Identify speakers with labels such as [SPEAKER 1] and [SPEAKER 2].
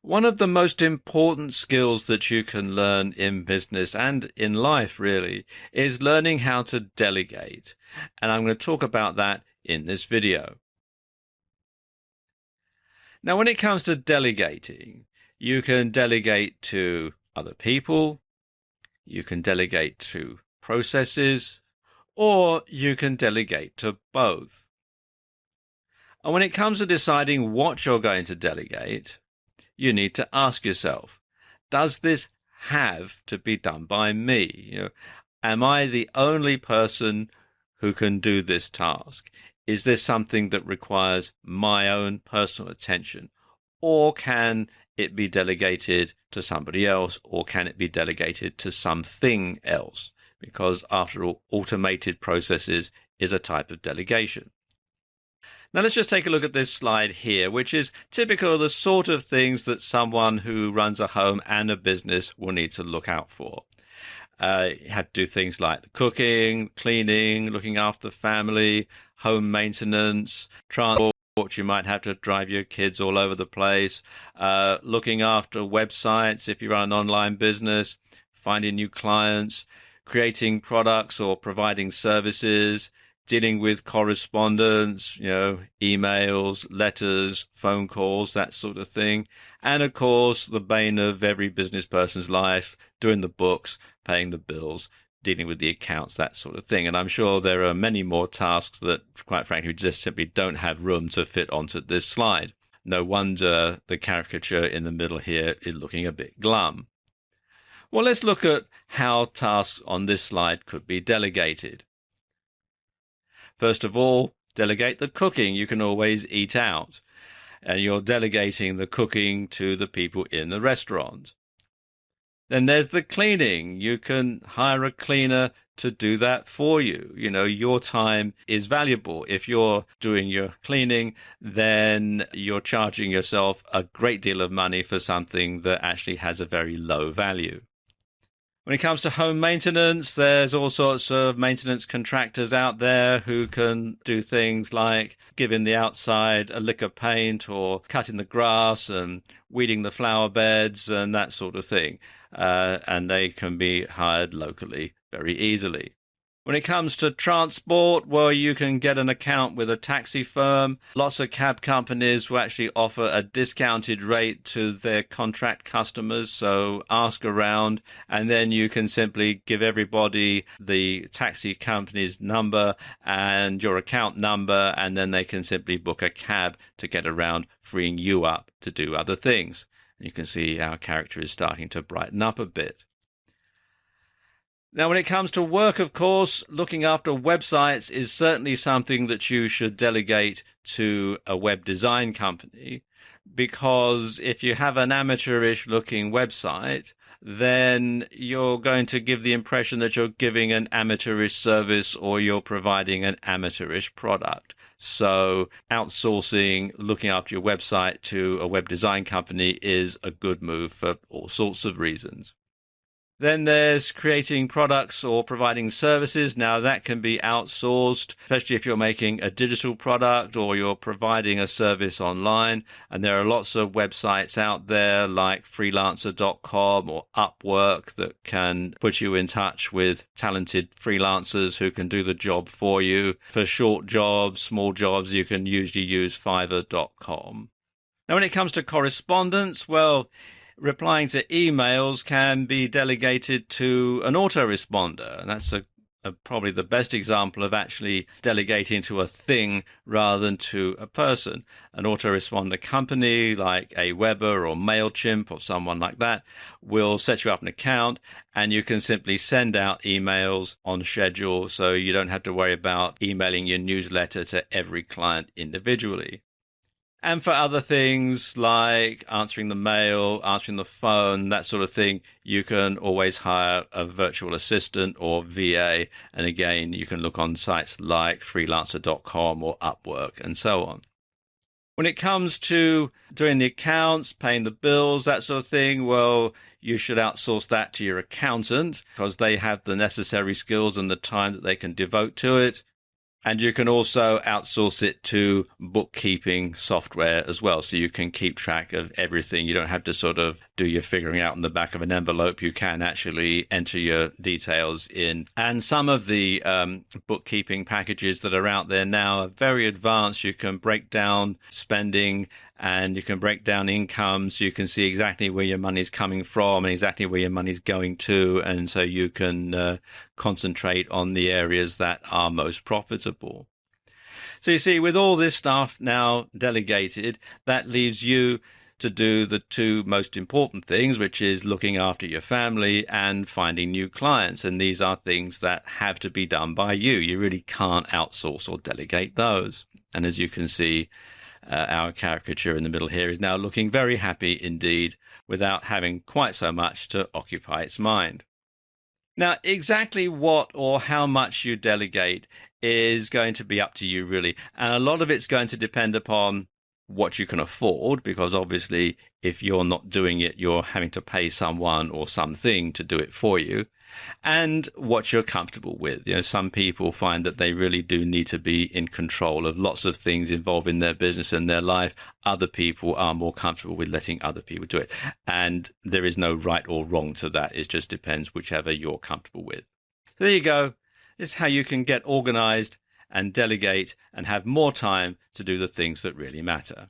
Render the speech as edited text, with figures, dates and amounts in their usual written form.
[SPEAKER 1] One of the most important skills that you can learn in business and in life, really, is learning how to delegate. And I'm going to talk about that in this video. Now, when it comes to delegating, you can delegate to other people, you can delegate to processes, or you can delegate to both. And when it comes to deciding what you're going to delegate, you need to ask yourself, does this have to be done by me? Am I the only person who can do this task? Is this something that requires my own personal attention? Or can it be delegated to somebody else? Or can it be delegated to something else? Because after all, automated processes is a type of delegation. Now let's just take a look at this slide here, which is typical of the sort of things that someone who runs a home and a business will need to look out for. You have to do things like the cooking, cleaning, looking after the family, home maintenance, transport. You might have to drive your kids all over the place, looking after websites if you run an online business, finding new clients, creating products or providing services, dealing with correspondence, emails, letters, phone calls, that sort of thing. And of course, the bane of every business person's life, doing the books, paying the bills, dealing with the accounts, that sort of thing. And I'm sure there are many more tasks that, quite frankly, just simply don't have room to fit onto this slide. No wonder the caricature in the middle here is looking a bit glum. Well, let's look at how tasks on this slide could be delegated. First of all, delegate the cooking. You can always eat out, and you're delegating the cooking to the people in the restaurant. Then there's the cleaning. You can hire a cleaner to do that for you. Your time is valuable. If you're doing your cleaning, then you're charging yourself a great deal of money for something that actually has a very low value. When it comes to home maintenance, there's all sorts of maintenance contractors out there who can do things like giving the outside a lick of paint or cutting the grass and weeding the flower beds and that sort of thing. And they can be hired locally very easily. When it comes to transport, well, you can get an account with a taxi firm. Lots of cab companies will actually offer a discounted rate to their contract customers, so ask around, and then you can simply give everybody the taxi company's number and your account number, and then they can simply book a cab to get around, freeing you up to do other things. You can see our character is starting to brighten up a bit. Now, when it comes to work, of course, looking after websites is certainly something that you should delegate to a web design company, because if you have an amateurish looking website, then you're going to give the impression that you're giving an amateurish service or you're providing an amateurish product. So outsourcing, looking after your website to a web design company is a good move for all sorts of reasons. Then there's creating products or providing services. Now that can be outsourced, especially if you're making a digital product or you're providing a service online. And there are lots of websites out there like freelancer.com or Upwork that can put you in touch with talented freelancers who can do the job for you. For short jobs, small jobs, you can usually use fiverr.com. Now when it comes to correspondence, well, replying to emails can be delegated to an autoresponder, and that's probably the best example of actually delegating to a thing rather than to a person. An autoresponder company like Aweber or MailChimp or someone like that will set you up an account, and you can simply send out emails on schedule, so you don't have to worry about emailing your newsletter to every client individually. And for other things like answering the mail, answering the phone, that sort of thing, you can always hire a virtual assistant or VA. And again, you can look on sites like freelancer.com or Upwork and so on. When it comes to doing the accounts, paying the bills, that sort of thing, well, you should outsource that to your accountant because they have the necessary skills and the time that they can devote to it. And you can also outsource it to bookkeeping software as well. So you can keep track of everything. You don't have to sort of do your figuring out on the back of an envelope. You can actually enter your details in. And some of the bookkeeping packages that are out there now are very advanced. You can break down spending and you can break down incomes. You can see exactly where your money's coming from and exactly where your money's going to. And so you can concentrate on the areas that are most profitable. So you see, with all this stuff now delegated, that leaves you to do the two most important things, which is looking after your family and finding new clients. And these are things that have to be done by you. You really can't outsource or delegate those. And as you can see, our caricature in the middle here is now looking very happy indeed without having quite so much to occupy its mind. Now, exactly what or how much you delegate is going to be up to you, really. And a lot of it's going to depend upon what you can afford, because obviously if you're not doing it, you're having to pay someone or something to do it for you, and what you're comfortable with. You know, some people find that they really do need to be in control of lots of things involving their business and their life. Other people are more comfortable with letting other people do it. And there is no right or wrong to that. It just depends whichever you're comfortable with. So there you go. This is how you can get organized and delegate and have more time to do the things that really matter.